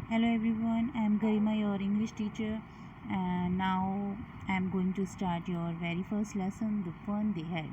Hello everyone, I am Garima, your English teacher, and now I am going to start your very first lesson, The Fun They Had.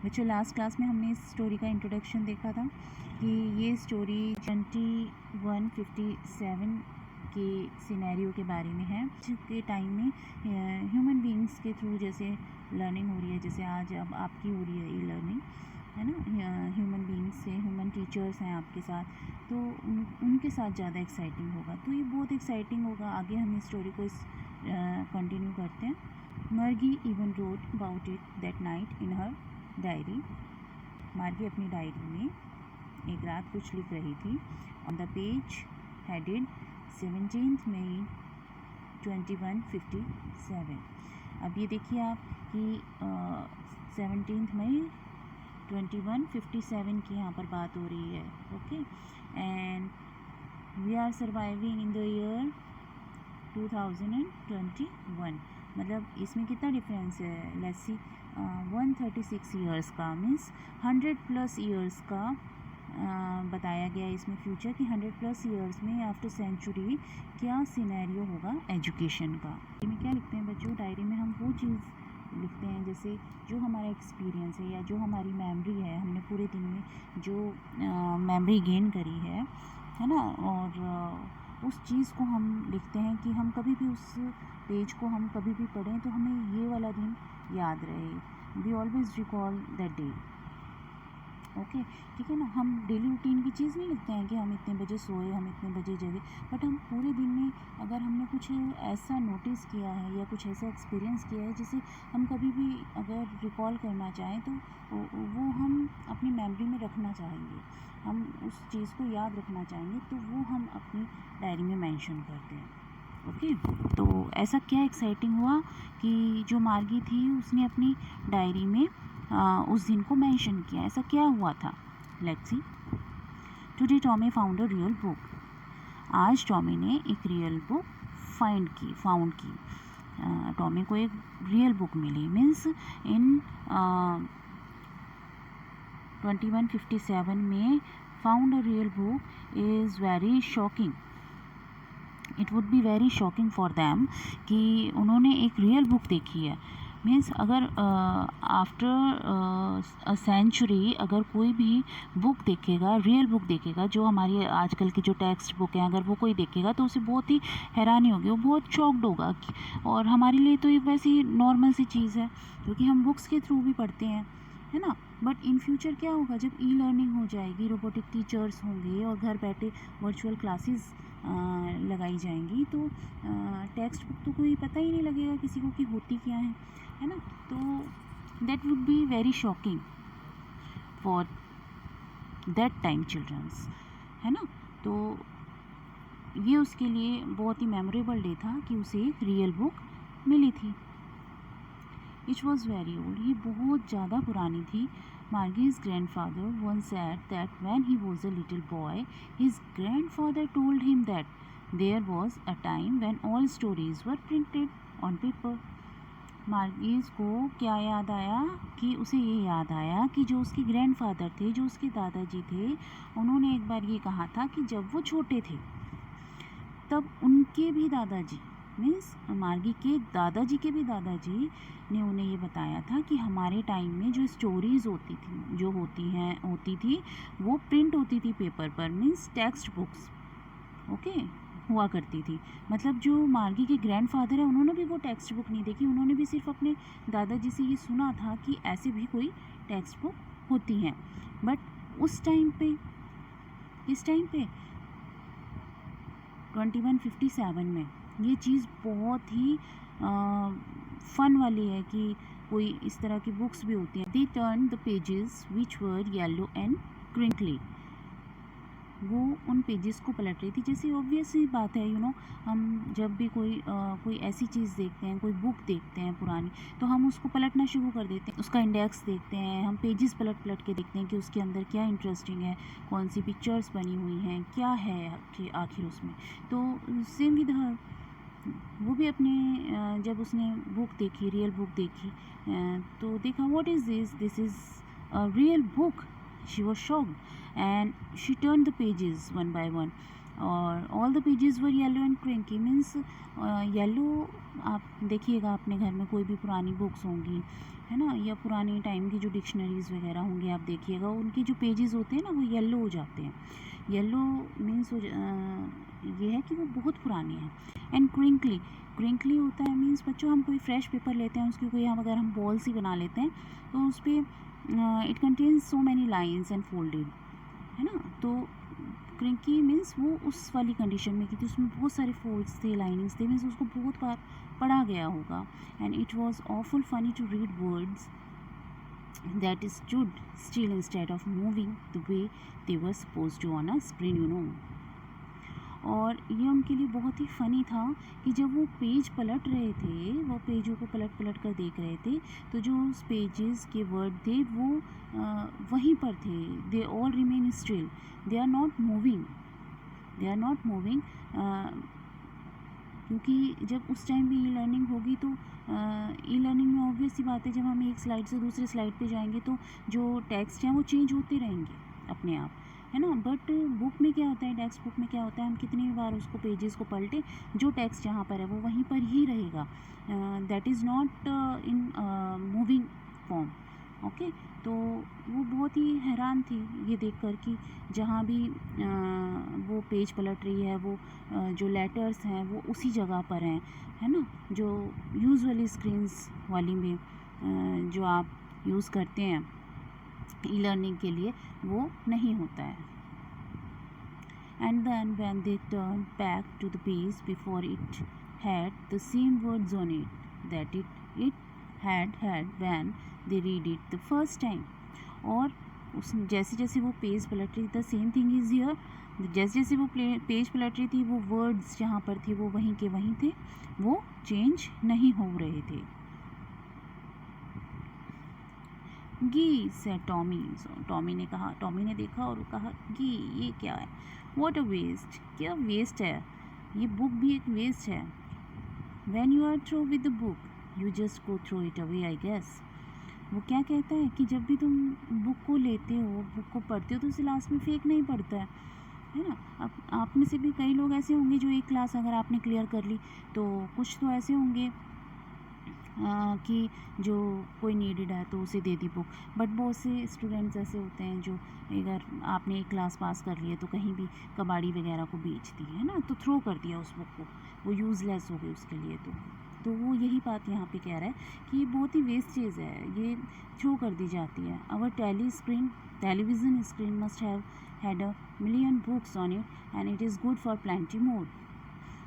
बच्चों, last class में हमने इस story का introduction देखा था कि ये स्टोरी 2157 के सिनेरियो के बारे में है। के टाइम में ह्यूमन बीइंग्स के थ्रू जैसे लर्निंग हो रही है, जैसे आज अब आपकी हो रही है ई लर्निंग, है ना। ह्यूमन बीइंग्स से ह्यूमन टीचर्स हैं आपके साथ, तो उनके साथ ज़्यादा एक्साइटिंग होगा। तो ये बहुत एक्साइटिंग होगा। आगे हम इस स्टोरी को कंटिन्यू करते हैं। Margie even wrote about it that night in her diary. Margie अपनी डायरी में एक रात कुछ लिख रही थी। ऑन द पेज हेडेड 17 मई 2157। अब ये देखिए आप कि 17 मई 2157 की यहाँ पर बात हो रही है। Okay, and we are surviving in the year 2021। मतलब इसमें कितना डिफरेंस है, लेट्स सी 136 ईयर्स का, मीन्स 100+ ईयर्स का बताया गया है इसमें फ्यूचर कि 100+ ईयर्स में आफ्टर सेंचुरी क्या सिनेरियो होगा एजुकेशन का। में क्या लिखते हैं बच्चों, डायरी में हम वो चीज़ लिखते हैं जैसे जो हमारा एक्सपीरियंस है या जो हमारी मेमोरी है, हमने पूरे दिन में जो मेमोरी गेन करी है ना। और उस चीज़ को हम लिखते हैं कि हम कभी भी उस पेज को हम कभी भी पढ़ें तो हमें ये वाला दिन याद रहे। We always recall that day. Okay, ठीक है ना। हम डेली रूटीन की चीज़ नहीं लिखते हैं कि हम इतने बजे सोए, हम इतने बजे जगे, बट हम पूरे दिन में अगर हमने कुछ ऐसा नोटिस किया है या कुछ ऐसा एक्सपीरियंस किया है जिसे हम कभी भी अगर रिकॉल करना चाहें तो वो हम अपनी मेमोरी में रखना चाहेंगे, हम उस चीज़ को याद रखना चाहेंगे, तो वो हम अपनी डायरी में मेंशन करते हैं। ओके, तो ऐसा क्या एक्साइटिंग हुआ कि जो मार्गी थी उसने अपनी डायरी में उस दिन को मेंशन किया। ऐसा क्या हुआ था, let's see. Today Tommy found a real book. आज टॉमी ने एक रियल बुक फाउंड की। टॉमी को एक रियल बुक मिली, मीन्स इन 2157 में found a real book is very shocking. It would be very shocking for them कि उन्होंने एक रियल बुक देखी है। मीन्स अगर आफ्टर अ सेंचुरी अगर कोई भी बुक देखेगा, रियल बुक देखेगा, जो हमारी आजकल की जो टेक्स्ट बुक हैं, अगर वो कोई देखेगा तो उसे बहुत ही हैरानी होगी, वो बहुत शॉक्ड होगा। और हमारे लिए तो ये वैसी नॉर्मल सी चीज़ है क्योंकि हम बुक्स के थ्रू भी पढ़ते हैं, है ना। बट इन फ्यूचर क्या होगा, जब ई लर्निंग हो जाएगी, रोबोटिक टीचर्स होंगे और घर बैठे वर्चुअल क्लासेस लगाई जाएंगी, तो टेक्स्ट बुक तो कोई पता ही नहीं लगेगा किसी को कि होती क्या है ना। तो that would be very shocking for that time childrens, है ना। तो ये उसके लिए बहुत ही मेमोरेबल डे था कि उसे एक रियल बुक मिली थी। इट वॉज़ वेरी ओल्ड, ये बहुत ज़्यादा पुरानी थी। Margie's grandfather once said that when he was a little boy, his grandfather told him that there was a time when all stories were printed on paper. मार्गीज को क्या याद आया कि उसे ये याद आया कि जो उसके ग्रैंडफादर थे, जो उसके दादाजी थे, उन्होंने एक बार ये कहा था कि जब वो छोटे थे तब उनके भी दादाजी, मीन्स मार्गी के दादाजी के भी दादाजी ने उन्हें ये बताया था कि हमारे टाइम में जो स्टोरीज़ होती थी, जो होती थी वो प्रिंट होती थी पेपर पर, मीन्स टेक्स्ट बुक्स। ओके, हुआ करती थी। मतलब जो मार्गी के ग्रैंडफादर है उन्होंने भी वो टेक्स्ट बुक नहीं देखी, उन्होंने भी सिर्फ अपने दादाजी से ये सुना था कि ऐसे भी कोई टेक्स्ट बुक होती हैं। बट उस टाइम पे, इस टाइम पे 2157 में ये चीज़ बहुत ही फ़न वाली है कि कोई इस तरह की बुक्स भी होती हैं। They turn the pages which were yellow and crinkly. वो उन पेजेस को पलट रही थी। जैसे ऑब्वियस ही बात है, हम जब भी कोई ऐसी चीज़ देखते हैं, कोई बुक देखते हैं पुरानी, तो हम उसको पलटना शुरू कर देते हैं, उसका इंडेक्स देखते हैं, हम पेजेस पलट पलट के देखते हैं कि उसके अंदर क्या इंटरेस्टिंग है, कौन सी पिक्चर्स बनी हुई हैं, क्या है आखिर उसमें। तो सेम विद हर, वो भी अपने जब उसने बुक देखी, रियल बुक देखी, तो देखा what is this is a real book. She was shocked and she turned the pages one by one. और all the pages were yellow and crinkly means yellow, आप देखिएगा अपने घर में कोई भी पुरानी बुक्स होंगी है ना, या पुरानी टाइम की जो डिक्शनरीज़ वगैरह होंगी, आप देखिएगा उनके जो पेजेस होते हैं ना वो येलो हो जाते हैं। येलो मीन्स ये है कि वो बहुत पुरानी है। एंड क्रिंकली, क्रिंकली होता है मीन्स बच्चों हम कोई फ्रेश पेपर लेते हैं, उसकी कोई हम अगर हम बॉल्स ही बना लेते हैं तो उस पर it contains so many lines and folded, है ना। तो क्रिंकी मीन्स वो उस वाली कंडीशन में की थी, उसमें बहुत सारे फोल्ड्स थे, लाइनिंग्स थे, मीन्स उसको बहुत बार पढ़ा गया होगा। And it was awful funny to read words that stood still instead of moving the way they were supposed to on a screen, you know। और ये उनके लिए बहुत ही फ़नी था कि जब वो पेज पलट रहे थे, वो पेजों को पलट पलट कर देख रहे थे, तो जो उस पेजेस के वर्ड थे वो वहीं पर थे। They all remain still, they are not moving, they are not moving. क्योंकि जब उस टाइम भी ई लर्निंग होगी तो ई लर्निंग में ऑब्वियस सी बात है, जब हम एक स्लाइड से दूसरे स्लाइड पे जाएंगे तो जो टेक्स्ट हैं वो चेंज होते रहेंगे अपने आप, है ना। बट बुक में क्या होता है, टेक्स्ट बुक में क्या होता है, हम कितनी बार उसको पेजेस को पलटे, जो टेक्स्ट जहाँ पर है वो वहीं पर ही रहेगा। That is not in moving form. Okay, तो वो बहुत ही हैरान थी ये देखकर कि जहाँ भी वो पेज पलट रही है, वो जो लेटर्स हैं वो उसी जगह पर हैं, है ना। जो यूजुअली स्क्रीन्स वाली में जो आप यूज़ करते हैं ई लर्निंग के लिए, वो नहीं होता है। And then when they turned back to the page before, it had the same words on it that it had when they read it the first time। और उस जैसे जैसे वो पेज पलट रही, the same thing is here, जैसे जैसे वो पेज पलट रही थी, वो वर्ड्स जहाँ पर थे वो वहीं के वहीं थे, वो चेंज नहीं हो रहे थे। गी से टॉमी, टॉमी ने कहा, टॉमी ने देखा और कहा गी ये क्या है, व्हाट अ वेस्ट, क्या वेस्ट है, ये बुक भी एक वेस्ट है। When you are through with the book you just go throw it away I guess. वो क्या कहता है कि जब भी तुम बुक को लेते हो, बुक को पढ़ते हो, तो उसे लास्ट में फेंक नहीं पड़ता है ना। अब आप में से भी कई लोग ऐसे होंगे जो एक क्लास अगर आपने क्लियर कर ली, तो कुछ तो ऐसे होंगे कि जो कोई नीडेड है तो उसे दे दी बुक। बट बहुत से स्टूडेंट्स ऐसे होते हैं जो अगर आपने एक क्लास पास कर लिया तो कहीं भी कबाड़ी वगैरह को बेच दी, है ना, तो थ्रो कर दिया उस बुक को, वो यूज़लेस हो गई उसके लिए। तो वो यही बात यहाँ पे कह रहा है कि ये बहुत ही वेस्ट चीज़ है, ये थ्रो कर दी जाती है। Our television screen must have had a million books on it and it is good for plenty more.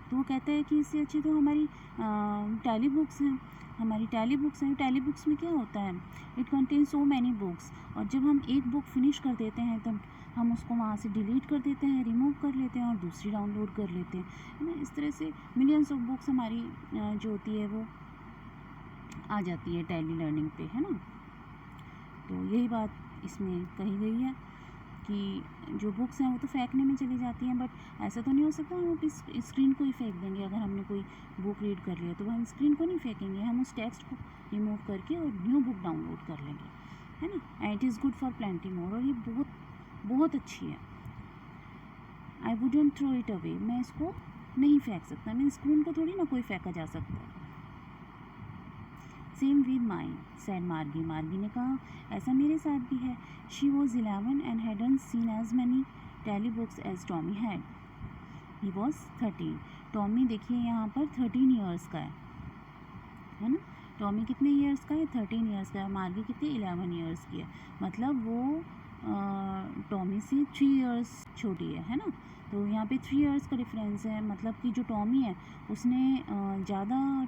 तो वो कहता है कि इससे अच्छी तो हमारी टैली बुक्स हैं, हमारी टैली बुक्स हैं। टैली बुक्स में क्या होता है, it contain so many books, और जब हम एक बुक फिनिश कर देते हैं तब हम उसको वहाँ से डिलीट कर देते हैं, रिमूव कर लेते हैं और दूसरी डाउनलोड कर लेते हैं, है ना। इस तरह से मिलियंस ऑफ बुक्स हमारी जो होती है वो आ जाती है टैली लर्निंग पे, है ना। तो यही बात इसमें कही गई है कि जो बुक्स हैं वो तो फेंकने में चली जाती हैं, बट ऐसा तो नहीं हो सकता हम इस स्क्रीन को ही फेंक देंगे। अगर हमने कोई बुक रीड कर लिया तो हम स्क्रीन को नहीं फेंकेंगे, हम उस टेक्स्ट को रिमूव करके और न्यू बुक डाउनलोड कर लेंगे, है ना। And it is good for plenty more, और ये बहुत बहुत अच्छी है। I wouldn't throw it away, मैं इसको नहीं फेंक सकता, मैं स्क्रीन को थोड़ी ना कोई फेंका जा सकता है। सेम विद माइन सैड मार्गी, मार्गी ने कहा ऐसा मेरे साथ भी है। She was 11 and hadn't seen as many telly books as Tommy had. He was 13। Tommy देखिए यहाँ पर 13 ईयर्स का है ना। टॉमी कितने ईयर्स का है, 13 ईयर्स का है। मार्गी कितनी 11 ईयर्स की है, मतलब वो टॉमी से 3 ईयर्स छोटी है ना। तो यहाँ पे 3 ईयर्स का डिफरेंस है, मतलब कि जो टॉमी है उसने ज़्यादा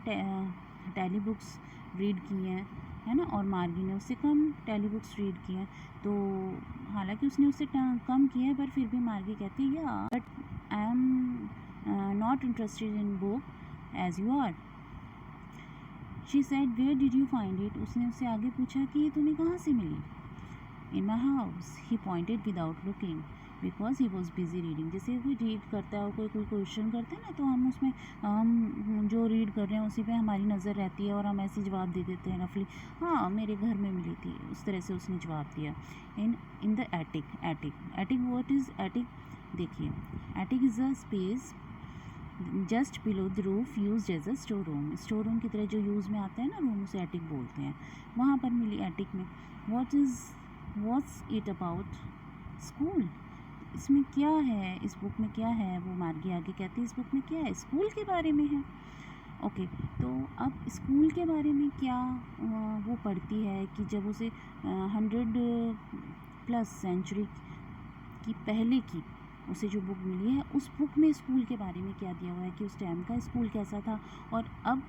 टैली बुक्स रीड की हैं, है ना, और मार्गी ने उससे कम टैली बुक्स रीड की हैं। तो हालांकि उसने उससे कम किया है, पर फिर भी मार्गी कहती है या but I am not interested in book as you are. She said where did you find it, उसने उससे आगे पूछा कि ये तुम्हें कहाँ से मिली। In my house, he pointed without looking because he was busy reading. जैसे कोई रीड करता है और कोई क्वेश्चन करता है ना, तो हम उसमें हम जो रीड कर रहे हैं उसी पे हमारी नज़र रहती है और हम ऐसे जवाब दे देते हैं रफली, हाँ मेरे घर में मिली थी, उस तरह से उसने जवाब दिया। In the attic, attic what is attic, देखिए, attic is a space just below the roof use as a store room. Store room की तरह जो यूज़ में आता है ना रूम, उसे एटिक बोलते हैं। वहाँ पर मिली एटिक में। What's it about school? इसमें क्या है, इस बुक में क्या है? वो मार्गी आगे कहती है इस बुक में क्या है, स्कूल के बारे में है। ओके, तो अब स्कूल के बारे में क्या वो पढ़ती है कि जब उसे 100+ सेंचुरी की पहले की उसे जो बुक मिली है, उस बुक में स्कूल के बारे में क्या दिया हुआ है कि उस टाइम का स्कूल कैसा था और अब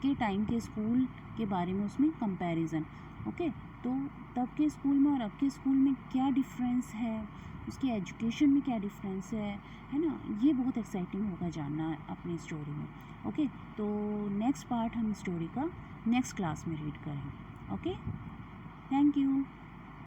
के टाइम के स्कूल के बारे में उसमें कंपैरिजन। ओके, तो तब के स्कूल में और अब के स्कूल में क्या डिफरेंस है, उसकी एजुकेशन में क्या डिफरेंस है ना, ये बहुत एक्साइटिंग होगा जानना अपनी स्टोरी में। ओके, तो नेक्स्ट पार्ट हम स्टोरी का नेक्स्ट क्लास में रीड करेंगे। Okay, thank you.